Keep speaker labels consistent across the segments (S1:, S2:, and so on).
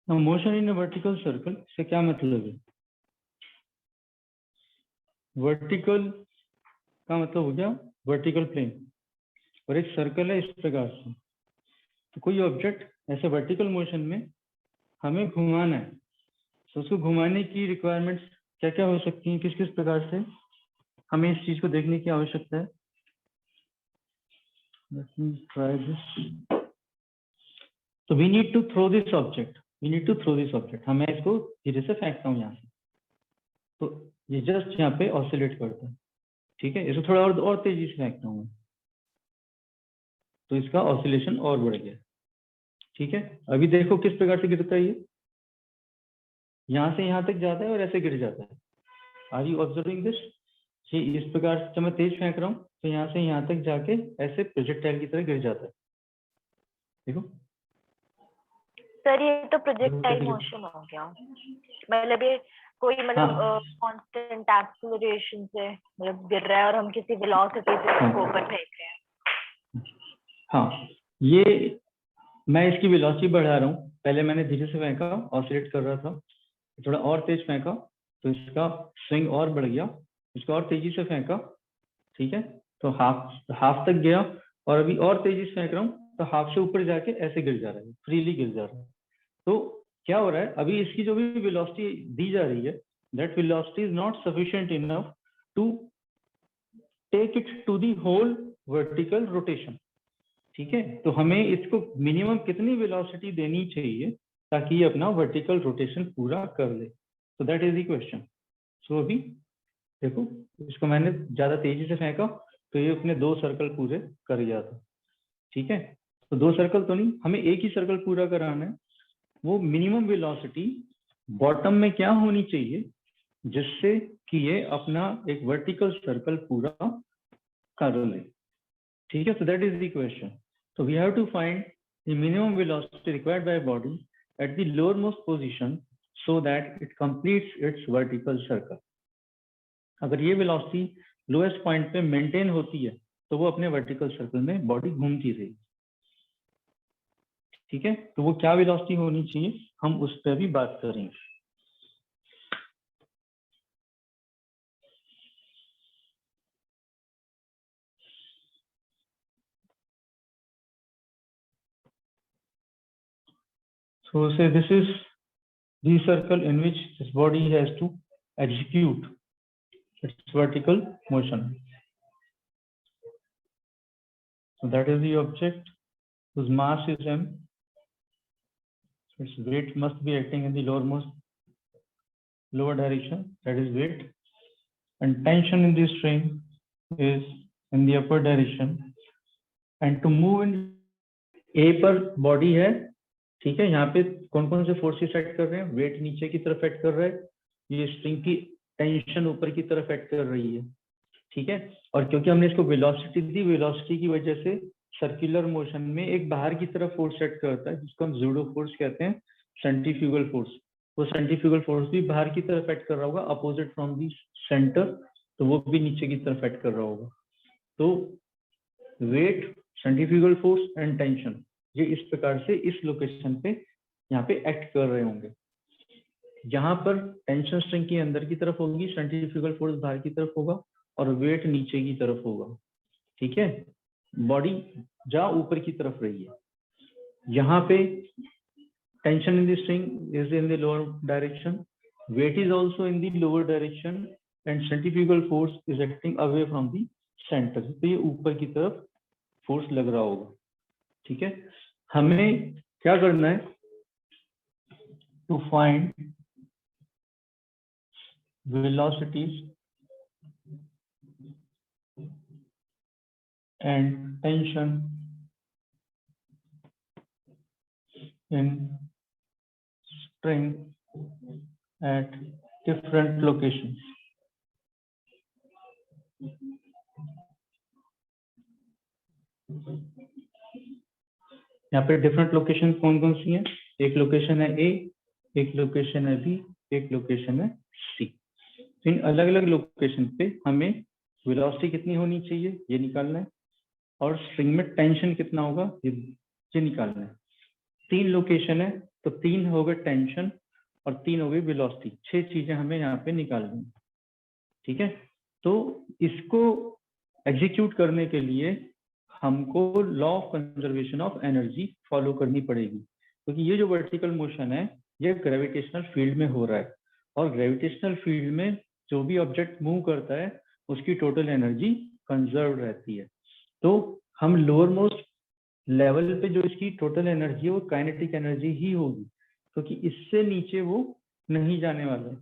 S1: Motion in vertical circle से क्या मतलब है? वर्टिकल का मतलब हो गया वर्टिकल प्लेन, और एक सर्कल है इस प्रकार से। तो कोई ऑब्जेक्ट ऐसे वर्टिकल मोशन में हमें घुमाना है, तो उसको घुमाने की रिक्वायरमेंट्स क्या क्या हो सकती हैं, किस किस प्रकार से हमें इस चीज को देखने की आवश्यकता है। Let me try this. So we need to throw this object. We need to throw this object. मैं इसको धीरे से फेंकता हूँ यहाँ से, तो ये जस्ट यहाँ पे ऑसिलेट करता है, ठीक है। इसको थोड़ा और तेजी से फेंकता हूँ, तो इसका ऑसिलेशन और बढ़ गया, ठीक है। अभी देखो किस प्रकार से गिरता है, ये यहाँ से यहाँ तक जाता है और ऐसे गिर जाता है। Are you observing this? ये इस प्रकार से जब मैं तेज फेंक रहा हूँ तो यहाँ से यहाँ तक जाके ऐसे प्रोजेक्टाइल की तरह गिर जाता है, देखो।
S2: सर ये तो प्रोजेक्टाइल मोशन हो गया, मतलब ये कोई मतलब कांस्टेंट एक्सेलरेशन से मतलब गिर रहा है और हम किसी वेलोसिटी से उसको ऊपर फेंक रहे हैं।
S1: हाँ, ये मैं इसकी वेलोसिटी बढ़ा रहा हूँ। पहले मैंने धीरे से फेंका, ऑसिलेट कर रहा था, थोड़ा और तेज फेंका तो इसका स्विंग और बढ़ गया, इसको और तेजी से फेंका, ठीक है, तो हाफ तक गया, और अभी और तेजी से फेंक रहा हूँ तो हाफ से ऊपर जाके ऐसे गिर जा रहा है, फ्रीली गिर जा रहा है। तो क्या हो रहा है, अभी इसकी जो भी वेलोसिटी दी जा रही है, that velocity is not sufficient enough to take it to the whole vertical rotation, ठीक है। तो हमें इसको मिनिमम कितनी वेलोसिटी देनी चाहिए ताकि ये अपना वर्टिकल रोटेशन पूरा कर ले, तो दैट इज द क्वेश्चन। सो अभी देखो, इसको मैंने ज्यादा तेजी से फेंका तो ये अपने 2 सर्कल पूरे कर गया था, ठीक है। तो 2 सर्कल तो नहीं, हमें एक ही सर्कल पूरा कराना है। वो मिनिमम वेलोसिटी बॉटम में क्या होनी चाहिए जिससे कि ये अपना एक वर्टिकल सर्कल पूरा कर ले, ठीक है। So that is the question. So we have to find the minimum velocity required by a body at the lowermost position so that it completes its vertical circle. अगर ये वेलोसिटी लोएस्ट पॉइंट पे maintain होती है तो वो अपने vertical circle में body घूमती रहेगी, ठीक है। तो वो क्या वेलोसिटी होनी चाहिए, हम उस पर भी बात करेंगे। So say this is the circle in which this body has to execute its vertical motion. So that is the object whose mass is m. So its weight must be acting in the lower direction, that is weight, and tension in the string is in the upper direction. And to move in A पर body है, ठीक है। यहाँ पे कौन कौन से forces act कर रहे हैं, वेट नीचे की तरफ एक्ट कर रहा है, ये स्ट्रिंग की टेंशन ऊपर की तरफ एक्ट कर रही है, ठीक है। और क्योंकि हमने इसको वेलोसिटी दी, वेलोसिटी की वजह से सर्कुलर मोशन में एक बाहर की तरफ फोर्स एक्ट करता है जिसको हम जूडो फोर्स कहते हैं, सेंट्रीफ्यूगल फोर्स। वो सेंट्रीफ्यूगल फोर्स भी बाहर की तरफ एक्ट कर रहा होगा, अपोजिट फ्रॉम दी सेंटर, तो वो भी नीचे की तरफ एक्ट कर रहा होगा। तो weight, centrifugal force and tension, ये इस प्रकार से इस लोकेशन पे यहाँ पे एक्ट कर रहे होंगे। यहाँ पर टेंशन स्ट्रिंग की अंदर की तरफ होगी, सेंट्रीफ्यूगल फोर्स बाहर की तरफ होगा, और वेट नीचे की तरफ होगा, ठीक है। बॉडी जहाँ ऊपर की तरफ रही है, यहाँ पे tension in the string is in the lower direction, weight is also in the lower direction, and centrifugal force is acting away from the centre, तो ये ऊपर की तरफ फोर्स लग रहा होगा, ठीक है। हमें क्या करना है, to find velocities and tension in string at different locations. यहाँ पे डिफरेंट लोकेशन कौन कौन सी हैं, एक लोकेशन है ए, एक लोकेशन है बी, एक लोकेशन है सी। इन अलग अलग लोकेशन पे हमें वेलोसिटी कितनी होनी चाहिए ये निकालना है, और स्ट्रिंग में टेंशन कितना होगा ये निकालना है। 3 लोकेशन है, तो 3 हो गए टेंशन और 3 हो गई वेलोसिटी। 6 चीजें हमें यहाँ पे निकालनी है, ठीक है। तो इसको एग्जीक्यूट करने के लिए हमको law of conservation of energy follow करनी पड़ेगी, क्योंकि ये जो वर्टिकल मोशन है ये ग्रेविटेशनल फील्ड में हो रहा है, और ग्रेविटेशनल फील्ड में जो भी ऑब्जेक्ट मूव करता है उसकी टोटल एनर्जी कंजर्व रहती है। तो हम लोअर मोस्ट लेवल पे जो इसकी टोटल एनर्जी है वो काइनेटिक एनर्जी ही होगी, क्योंकि इससे नीचे वो नहीं जाने वाला है।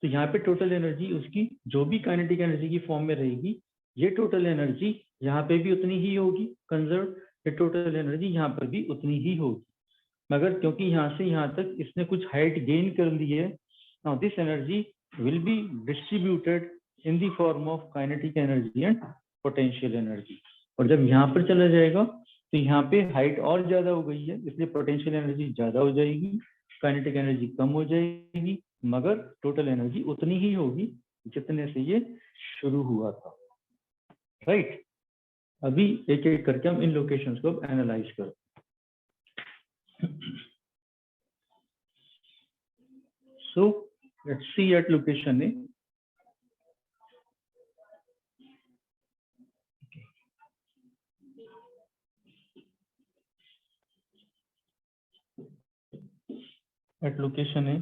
S1: तो यहाँ पे टोटल एनर्जी उसकी जो भी काइनेटिक एनर्जी की फॉर्म में रहेगी, ये टोटल एनर्जी यहाँ पे भी उतनी ही होगी कंजर्व, ये टोटल एनर्जी यहाँ पर भी उतनी ही होगी। मगर क्योंकि यहाँ से यहाँ तक इसने कुछ हाइट गेन कर ली है, now this energy will be distributed in the form of kinetic energy and potential energy. और जब यहाँ पर चला जाएगा तो यहाँ पे हाइट और ज्यादा हो गई है, इसलिए पोटेंशियल एनर्जी ज्यादा हो जाएगी, काइनेटिक एनर्जी कम हो जाएगी, मगर टोटल एनर्जी उतनी ही होगी जितने से ये शुरू हुआ था, राइट। अभी एक एक करके हम इन लोकेशंस को एनालाइज करें। So let's see at location A. At location A,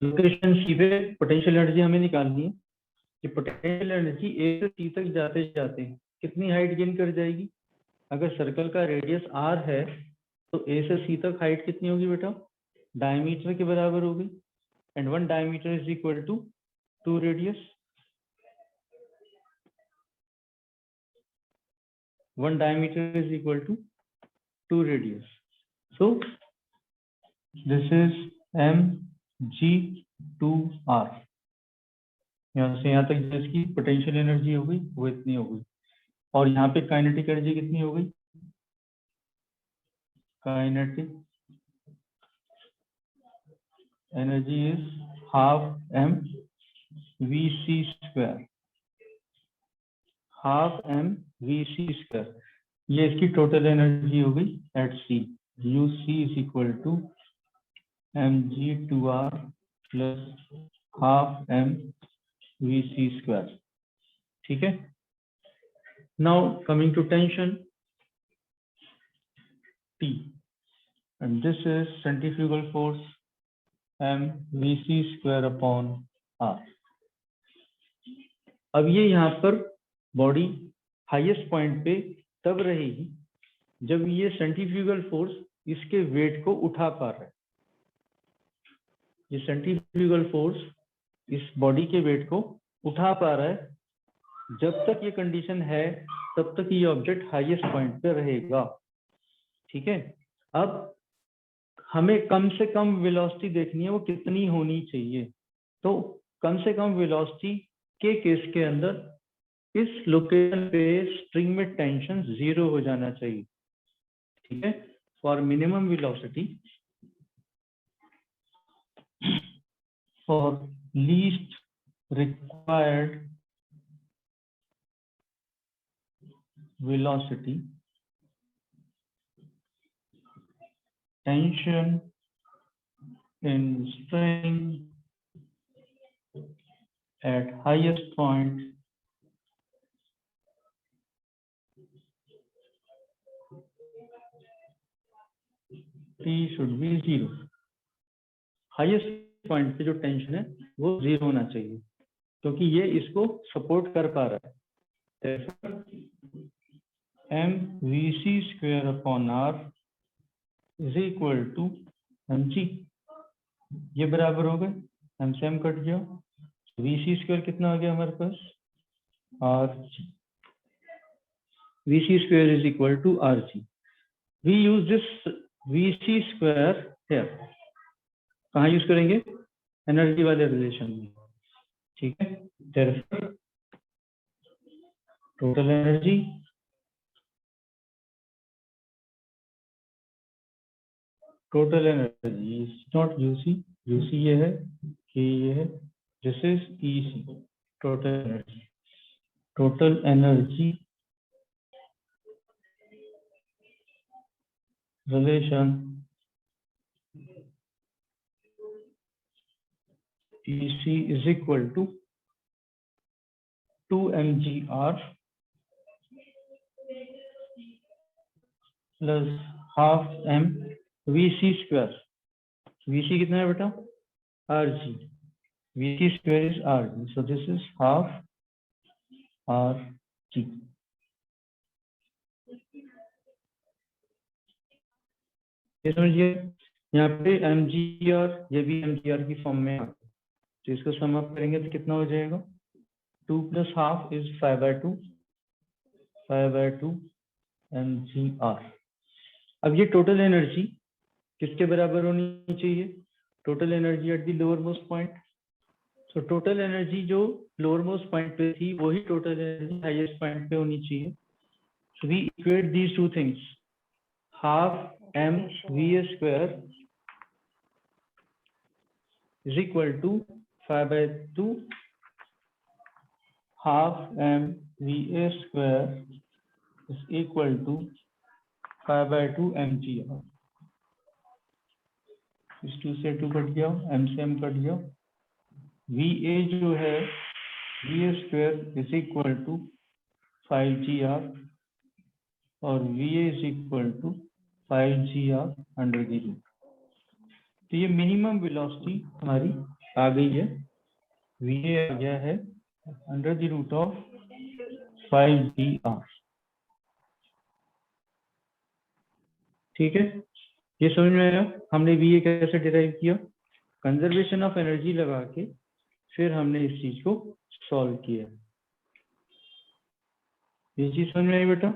S1: location c पे पोटेंशियल एनर्जी हमें निकालनी है कि पोटेंशियल एनर्जी ए से सी तक जाते जाते कितनी हाइट गेन कर जाएगी। अगर सर्कल का रेडियस r है तो ए से सी तक हाइट कितनी होगी बेटा, डायमीटर के बराबर होगी, and 1 diameter is equal to 2 radius. 1 diameter is equal to 2 radius. So this is mg2r. यहाँ से यहाँ तक जिसकी पोटेंशियल एनर्जी हो गई वो इतनी हो गई, और यहाँ पे काइनेटिक एनर्जी कितनी हो गई, kinetic energy is half m vc square, half m vc square. ये इसकी टोटल एनर्जी हो गई at C, uc is equal to mg2r plus half m vc square, ठीक है। Now coming to tension T, and this is centrifugal force m vc square upon r. अब ये यहाँ पर बॉडी हाईएस्ट पॉइंट पे तब रहेगी जब ये सेंट्रीफ्यूगल फोर्स इसके वेट को उठा पा रहा है। ये सेंट्रीफ्यूगल फोर्स इस बॉडी के वेट को उठा पा रहा है, जब तक ये कंडीशन है तब तक ये ऑब्जेक्ट हाईएस्ट पॉइंट पे रहेगा, ठीक है। अब हमें कम से कम वेलोसिटी देखनी है, वो कितनी होनी चाहिए। तो कम से कम वेलोसिटी के केस के अंदर इस लोकेशन पे स्ट्रिंग में टेंशन 0 हो जाना चाहिए, ठीक है। For minimum velocity, for least required velocity, tension in string at highest point T should be 0. Highest point पे जो टेंशन है वो 0 होना चाहिए, क्योंकि ये इसको सपोर्ट कर पा रहा है। m vc square upon r is equal to mg, ये बराबर हो गए, m से m कट गया, vc स्क्वायर कितना आ गया हमारे पास, rg, vc square is equal to rg. we use this vc square here, कहाँ यूज करेंगे, एनर्जी वाले रिलेशन में, ठीक है। therefore total energy is not UC, UC ये है, K ये है, this is EC, total energy relation EC is equal to 2 mgr plus half m vc square. vc कितना है बेटा? rg. vc square is rg, so this is half rg. ये समझिए, यहाँ पे mgr, ये भी mgr की फॉर्म में है, तो इसको सम अप करेंगे तो कितना हो जाएगा? 2 plus half is 5/2 mgr. अब ये टोटल एनर्जी किसके बराबर होनी चाहिए? Total energy at the lower most point. So total energy जो लोअर मोस्ट पॉइंट पे थी वही टोटल एनर्जी हाईएस्ट पॉइंट पे होनी चाहिए. So we equate these two things. Half M V A square is equal to 5/2 half m va square is equal to 5/2 mgr. इस 2 से 2 cut गया, m से m कट गया. va जो है va square is equal to 5gr और va is equal to 5gr under the root. तो ये मिनिमम वेलोसिटी हमारी आ गई है. va आ गया है under the root of 5gr. ठीक है, ये समझ में आया हमने va कैसे डिराइव किया? कंजर्वेशन ऑफ एनर्जी लगा के फिर हमने इस चीज को सॉल्व किया. ये चीज समझ में आई बेटा?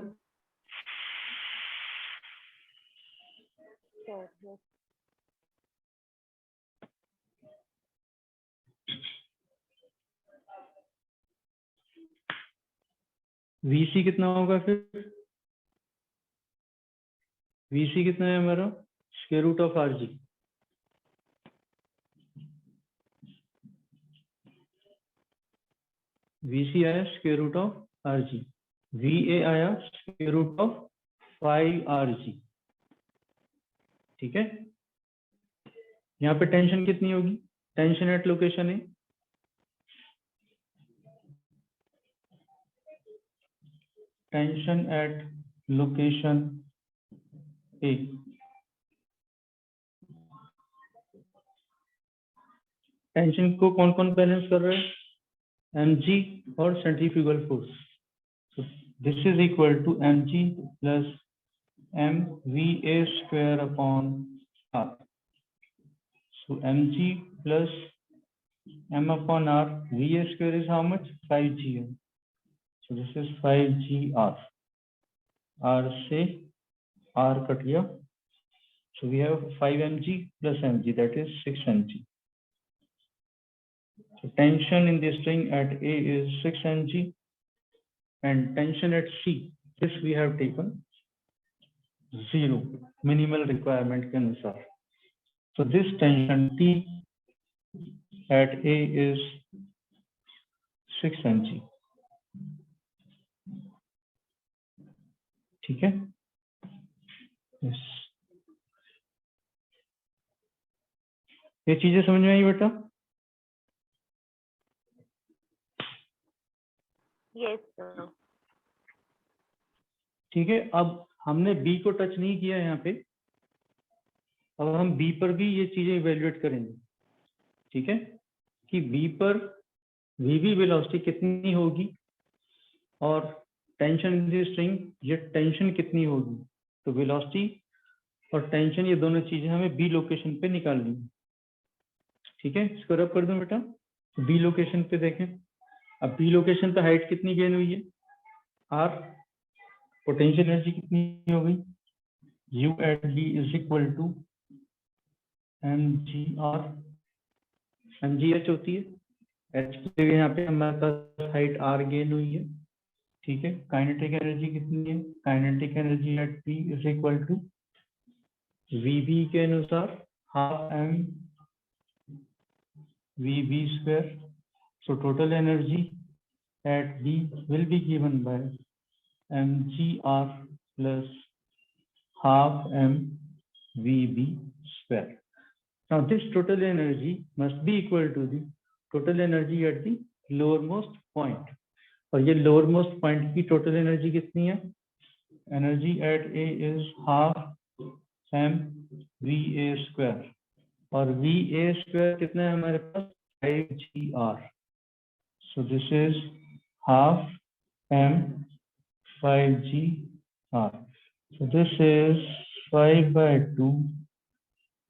S1: vc कितना होगा फिर? vc कितना है हमारा? Square root of rg. vc आया square root of rg. va आया स्क्वायर रूट ऑफ 5rg. ठीक है, यहाँ पे टेंशन कितनी होगी? टेंशन एट लोकेशन है, tension at location A. Tension को कौन कौन बैलेंस कर रहा है? mg और centrifugal force. This is equal to mg plus mva square upon r. So mg plus m upon r. va square is how much? 5gr. So this is 5gr. r से r cut गया. So we have 5 mg plus mg, that is 6 mg. So tension in the string at A is 6 mg and tension at C, this we have taken 0 minimal requirement के अनुसार. So this tension T at A is 6 mg. ठीक है, yes. ये चीजें समझ में आई बेटा?
S2: Yes, sir.
S1: ठीक है, अब हमने B को टच नहीं किया यहाँ पे. अब हम B पर भी ये चीजें इवेल्युएट करेंगे. ठीक है, कि B पर VV वेलोसिटी कितनी होगी और टेंशन इन द स्ट्रिंग ये टेंशन कितनी होगी. तो वेलोसिटी और टेंशन ये दोनों चीजें हमें B लोकेशन पे निकालनी है. ठीक है, इसको रब कर दूं बेटा. B लोकेशन पे देखें. अब B लोकेशन पे हाइट कितनी गेन हुई है? R. पोटेंशियल एनर्जी कितनी हो गई? U at B is equal to mgr. mgh होती है, h की जगह यहाँ पे हमारे पास हाइट r गेन हुई है. ठीक है, काइनेटिक एनर्जी कितनी है? Kinetic energy at P is equal to VB के अनुसार half m VB square. So total energy at B will be given by mgr plus half m VB square. Now this total energy must be equal to the total energy at the lowermost point. और ये lowermost point की total energy कितनी है? Energy at A is half mVA square. और VA square कितना है हमारे पास? 5GR. So this is half m 5GR. So this is 5/2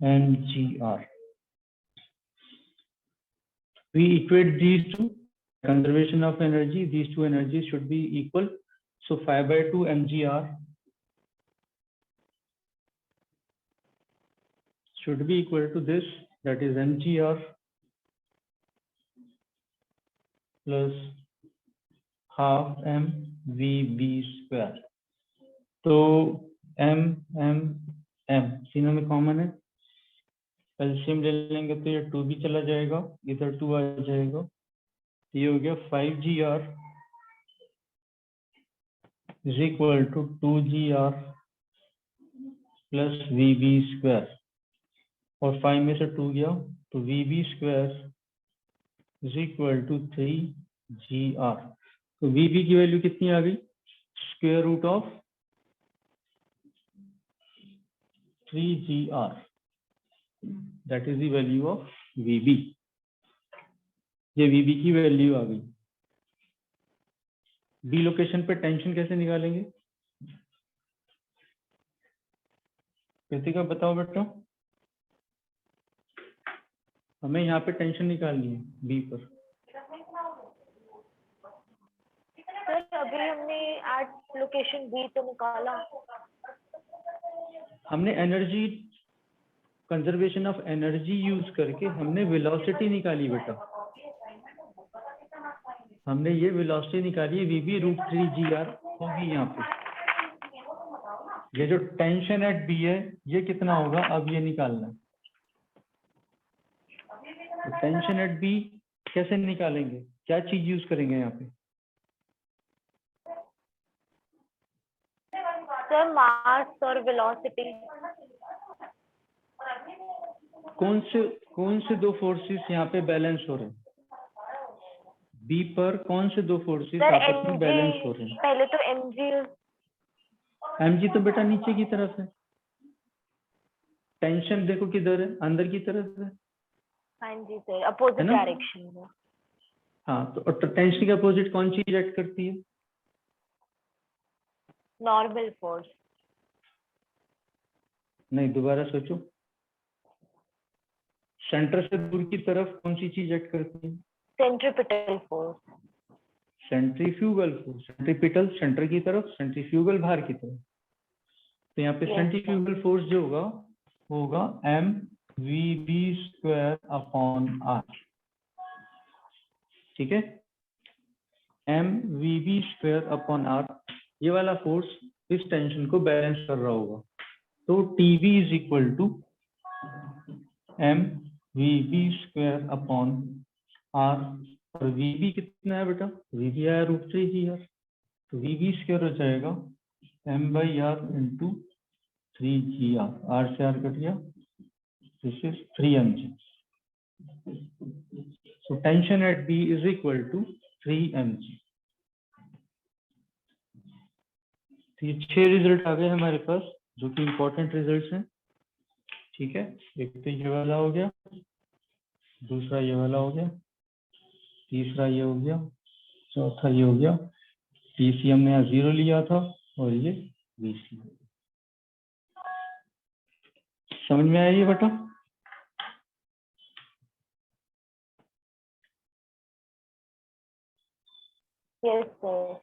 S1: mgr. We equate these two, conservation of energy, these two energies should be equal. So 5/2 mgr should be equal to this, that is mgr plus half mvb square. तो m तीनों में common है, LCM ले लेंगे तो ये 2 भी चला जाएगा, इधर 2 आ जाएगा, ये हो गया 5GR is equal to 2GR plus VB square, और 5 में से 2 गया तो VB square is equal to 3GR. तो VB की वैल्यू कितनी आ गई? Square root of 3GR. That is the value of VB. ये VB की वैल्यू आ गई. बी लोकेशन पे टेंशन कैसे निकालेंगे? कृतिका बताओ बेटा. हमें यहाँ पे टेंशन निकालनी है बी पर.
S2: सर अभी हमने एट लोकेशन बी तो निकाला.
S1: हमने energy conservation of energy use करके हमने वेलोसिटी निकाली बेटा. हमने ये वेलोसिटी निकाली है VB √3GR होगी यहाँ पे. ये जो टेंशन एट बी है ये कितना होगा, अब ये निकालना है. तो टेंशन एट बी कैसे निकालेंगे, क्या चीज यूज करेंगे यहाँ पे?
S2: सर मास और वेलोसिटी.
S1: कौन से दो फोर्सेस यहाँ पे बैलेंस हो रहे हैं? बी पर कौन से दो फोर्सेस आपस में बैलेंस हो रहे हैं?
S2: पहले तो
S1: mg तो बेटा नीचे की तरफ है. टेंशन देखो किधर है, अंदर की तरफ है.
S2: हाँ जी सर, अपोजिट डायरेक्शन में.
S1: हाँ, तो टेंशन के अपोजिट कौन चीज एक्ट करती है?
S2: Normal force.
S1: नहीं, दोबारा सोचो. सेंटर से दूर की तरफ कौन सी चीज एक्ट करती है?
S2: Centripetal force.
S1: Centrifugal force. Centripetal centre की तरफ, सेंट्रीफ्यूगल बाहर की तरफ. तो यहाँ पे सेंट्रीफ्यूगल फोर्स जो होगा mVB स्क्वायर अपॉन R. ठीक है, mVB स्क्वायर अपॉन R. ये वाला फोर्स इस टेंशन को बैलेंस कर रहा होगा. तो TB is equal to mVB square upon R. और VB कितना है बेटा? VB आया √3GR. तो VB स्क्वायर हो जाएगा m/R इंटू 3GR. R से R कट गया. This is 3 mg. So tension at B is equal to 3 mg. तो ये 6 रिजल्ट आ गए हमारे पास जो कि इंपॉर्टेंट रिजल्ट्स हैं. ठीक है, एक तो ये वाला हो गया, दूसरा ये वाला हो गया, तीसरा ये हो गया, चौथा ये हो गया. TC हमने यहाँ 0 लिया था और ये 20 लिया. समझ में आया ये बेटा?
S2: Yes sir.